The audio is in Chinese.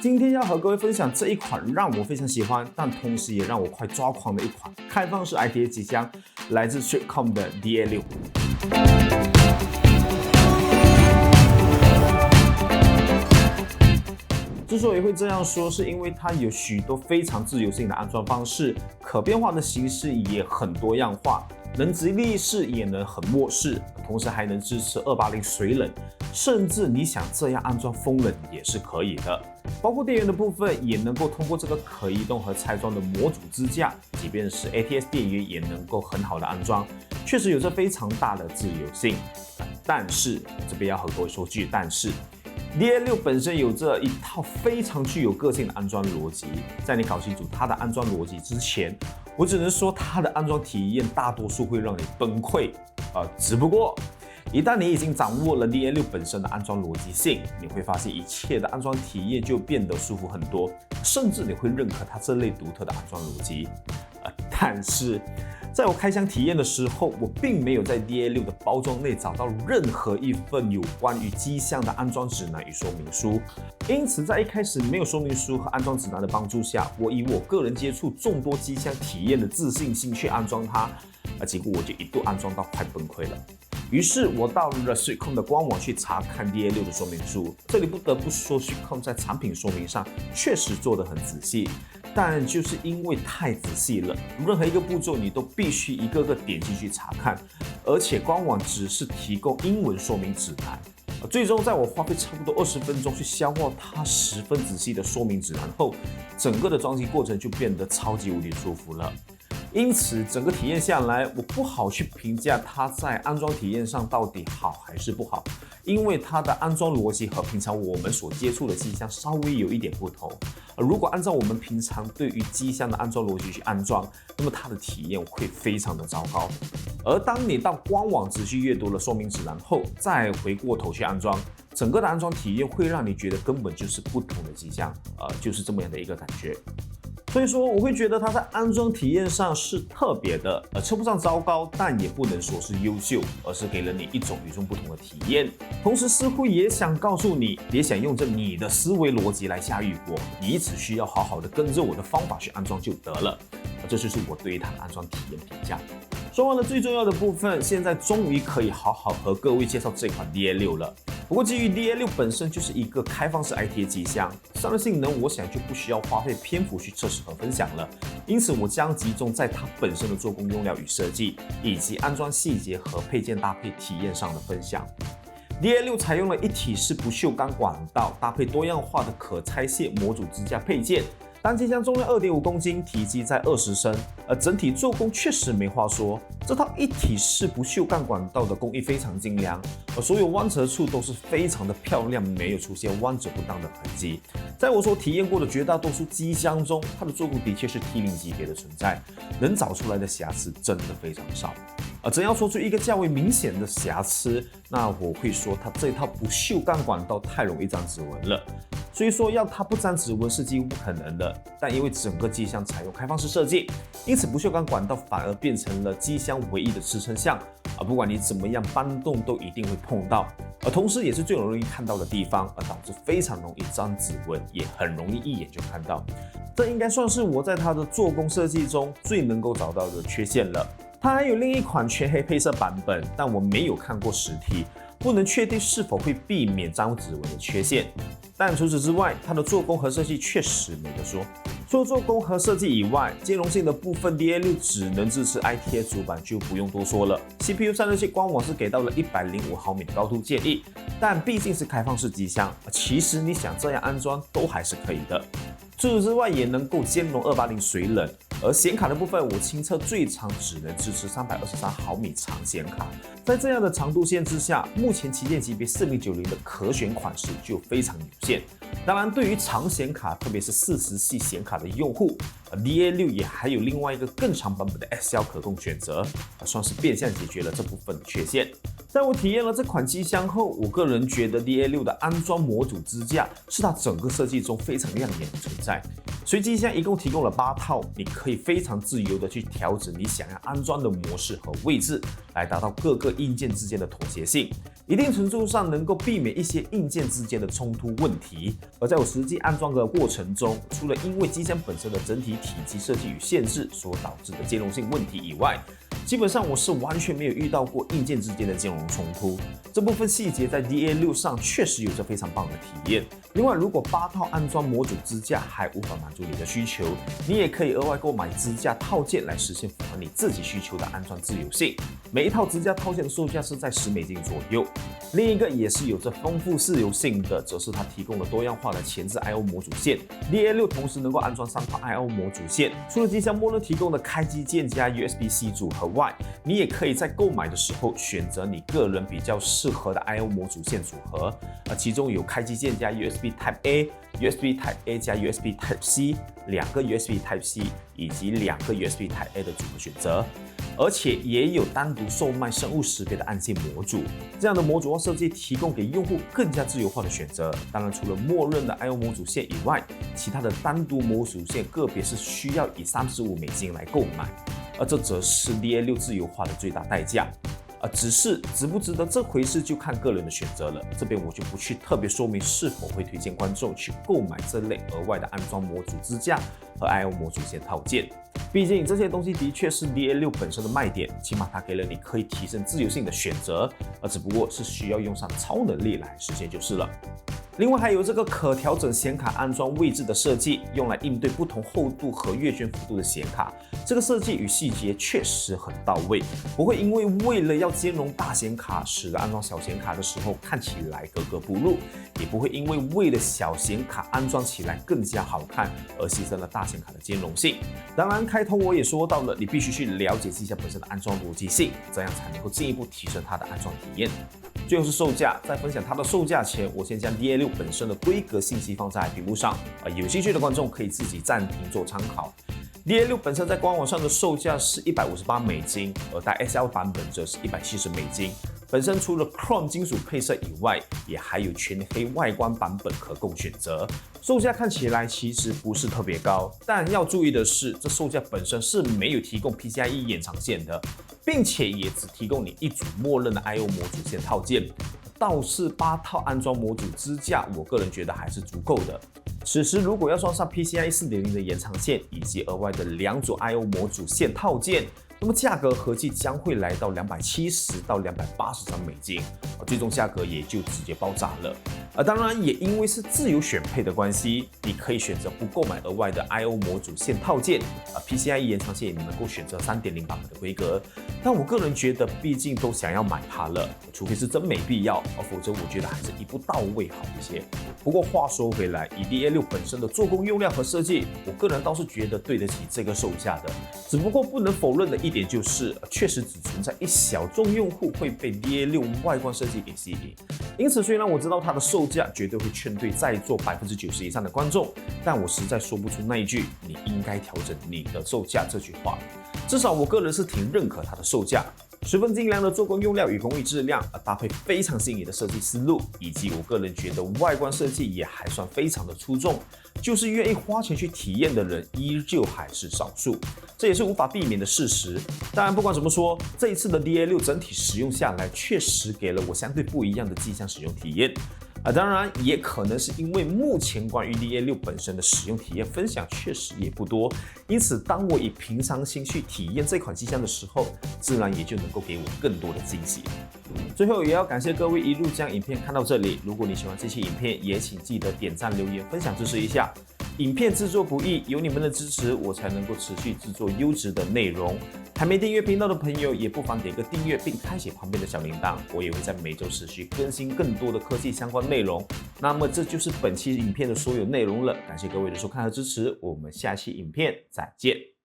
今天要和各位分享这一款让我非常喜欢，但同时也让我快抓狂的一款开放式 ITA 机箱，来自 Streetcom 的 DA6。之所以会这样说，是因为它有许多非常自由性的安装方式，可变化的形式也很多样化，能直立式也能横卧式，同时还能支持280水冷，甚至你想这样安装风冷也是可以的。包括电源的部分也能够通过这个可移动和拆装的模组支架，即便是 ATS 电源也能够很好的安装，确实有着非常大的自由性。但是这边要和各位说句但是。DA6 本身有着一套非常具有个性的安装逻辑，在你搞清楚它的安装逻辑之前，我只能说它的安装体验大多数会让你崩溃。只不过一旦你已经掌握了 DA6 本身的安装逻辑性，你会发现一切的安装体验就变得舒服很多，甚至你会认可它这类独特的安装逻辑。但是在我开箱体验的时候，我并没有在 DA6 的包装内找到任何一份有关于机箱的安装指南与说明书，因此在一开始没有说明书和安装指南的帮助下，我以我个人接触众多机箱体验的自信心去安装它，结果我就一度安装到快崩溃了。于是我到了 Streetcom 的官网去查看 DA6 的说明书，这里不得不说 Streetcom 在产品说明上确实做得很仔细，但就是因为太仔细了，任何一个步骤你都必须一个个点进去查看，而且官网只是提供英文说明指南。最终在我花费差不多20分钟去消化它10分仔细的说明指南后，整个的装机过程就变得超级无敌舒服了。因此整个体验下来，我不好去评价它在安装体验上到底好还是不好，因为它的安装逻辑和平常我们所接触的机箱稍微有一点不同。如果按照我们平常对于机箱的安装逻辑去安装，那么它的体验会非常的糟糕。而当你到官网仔细阅读了说明指南后，再回过头去安装，整个的安装体验会让你觉得根本就是不同的机箱，就是这么样的一个感觉。所以说我会觉得它在安装体验上是特别的，称不上糟糕，但也不能说是优秀，而是给了你一种与众不同的体验。同时似乎也想告诉你，别想用着你的思维逻辑来驾驭我，你只需要好好的跟着我的方法去安装就得了。这就是我对于它的安装体验评价。说完了最重要的部分，现在终于可以好好和各位介绍这款 DA6 了。不过基于 DA6 本身就是一个开放式 ITA 机箱，上的性能我想就不需要花费篇幅去测试和分享了，因此我将集中在它本身的做工用料与设计，以及安装细节和配件搭配体验上的分享。DA6 采用了一体式不锈钢管道，搭配多样化的可拆卸模组支架配件。单机箱重量2.5公斤，体积在20升，整体做工确实没话说。这套一体式不锈钢管道的工艺非常精良，所有弯折处都是非常的漂亮，没有出现弯折不当的痕迹。在我所体验过的绝大多数机箱中，它的做工的确是 T0 级别的存在，能找出来的瑕疵真的非常少。真要说出一个较为明显的瑕疵，那我会说它这套不锈钢管道太容易沾指纹了。所以说要它不沾指纹是几乎不可能的，但因为整个机箱采用开放式设计，因此不锈钢管道反而变成了机箱唯一的支撑项，不管你怎么样搬动都一定会碰到，同时也是最容易看到的地方，导致非常容易沾指纹，也很容易一眼就看到。这应该算是我在它的做工设计中最能够找到的缺陷了。它还有另一款全黑配色版本，但我没有看过实体，不能确定是否会避免沾指纹的缺陷。但除此之外，它的做工和设计确实没得说。除了做工和设计以外，兼容性的部分 DA6 只能支持 ITA 主板，就不用多说了。CPU 散热器官网是给到了105毫米的高度建议，但毕竟是开放式机箱，其实你想这样安装都还是可以的。除此之外，也能够兼容280水冷。而显卡的部分，我亲测最长只能支持323毫米长显卡。在这样的长度限制下，目前旗舰级别4090的可选款式就非常有限。当然，对于长显卡，特别是40系显卡的用户，DA6 也还有另外一个更长版本的 S1 可供选择，算是变相解决了这部分的缺陷。在我体验了这款机箱后，我个人觉得 DA6 的安装模组支架是它整个设计中非常亮眼的存在。随机箱一共提供了8套，你可以非常自由的去调整你想要安装的模式和位置，来达到各个硬件之间的妥协性。一定程度上能够避免一些硬件之间的冲突问题。而在我实际安装的过程中，除了因为机箱本身的整体体积设计与限制所导致的兼容性问题以外，基本上我是完全没有遇到过硬件之间的兼容冲突。这部分细节在 DA6 上确实有着非常棒的体验。另外，如果8套安装模组支架还无法满足你的需求，你也可以额外购买支架套件来实现符合你自己需求的安装自由性。每一套支架套件的售价是在$10左右。另一个也是有着丰富自由性的，则是它提供了多样化的前置 I/O 模组线。DA6 同时能够安装3套 I/O 模组线，除了机箱默认提供的开机键加 USB-C 组合外，你也可以在购买的时候选择你个人比较适合的 I/O 模组线组合，其中有开机键加 USB Type A、USB Type A 加 USB Type C、2个 USB Type C 以及2个 USB Type A 的组合选择。而且也有单独售卖生物识别的按键模组，这样的模组化设计提供给用户更加自由化的选择。当然，除了默认的 I/O 模组线以外，其他的单独模组线个别是需要以$35来购买，而这则是 DA6 自由化的最大代价。只是值不值得这回事就看个人的选择了，这边我就不去特别说明是否会推荐观众去购买这类额外的安装模组支架和 I/O 模组线套件。毕竟这些东西的确是 DA6 本身的卖点，起码它给了你可以提升自由性的选择，而只不过是需要用上超能力来实现就是了。另外还有这个可调整显卡安装位置的设计，用来应对不同厚度和阅卷幅度的显卡。这个设计与细节确实很到位，不会因为了要兼容大显卡，使得安装小显卡的时候看起来格格不入，也不会因为了小显卡安装起来更加好看而牺牲了大显卡的兼容性。当然，开头我也说到了，你必须去了解机箱本身的安装逻辑性，这样才能够进一步提升它的安装体验。最后是售价，在分享它的售价前，我先将 DA6 本身的规格信息放在屏幕上，有兴趣的观众可以自己暂停做参考。DA6 本身在官网上的售价是$158，而带 SL 版本则是$170。本身除了 Chrome 金属配色以外，也还有全黑外观版本可供选择。售价看起来其实不是特别高，但要注意的是，这售价本身是没有提供 PCIe 延长线的，并且也只提供你一组默认的 I/O 模组线套件。倒是8套安装模组支架，我个人觉得还是足够的。此时如果要装上 PCIe 4.0 的延长线，以及额外的2组 I/O 模组线套件，那么价格合计将会来到$270到$283，最终价格也就直接爆炸了。当然也因为是自由选配的关系，你可以选择不购买额外的 I/O 模组线套件，PCIe 延长线也能够选择3.0版本的规格。但我个人觉得，毕竟都想要买它了，除非是真没必要，否则我觉得还是一步到位好一些。不过话说回来，以 DA6 本身的做工用料和设计，我个人倒是觉得对得起这个售价的。只不过不能否认的一点就是，确实只存在一小众用户会被 DA6 外观设计给吸引。因此，虽然我知道它的售价绝对会劝退在座90%以上的观众，但我实在说不出那一句“你应该调整你的售价”这句话。至少我个人是挺认可它的售价。十分精良的做工用料与工艺质量，搭配非常新颖的设计思路，以及我个人觉得外观设计也还算非常的出众，就是愿意花钱去体验的人依旧还是少数，这也是无法避免的事实。当然，不管怎么说，这一次的 DA6 整体使用下来，确实给了我相对不一样的机箱使用体验。当然也可能是因为目前关于 DA6 本身的使用体验分享确实也不多，因此当我以平常心去体验这款机箱的时候，自然也就能够给我更多的惊喜。最后也要感谢各位一路将影片看到这里，如果你喜欢这期影片，也请记得点赞、留言、分享支持一下。影片制作不易，有你们的支持，我才能够持续制作优质的内容。还没订阅频道的朋友，也不妨点个订阅并开启旁边的小铃铛，我也会在每周持续更新更多的科技相关内容。那么这就是本期影片的所有内容了，感谢各位的收看和支持，我们下期影片再见。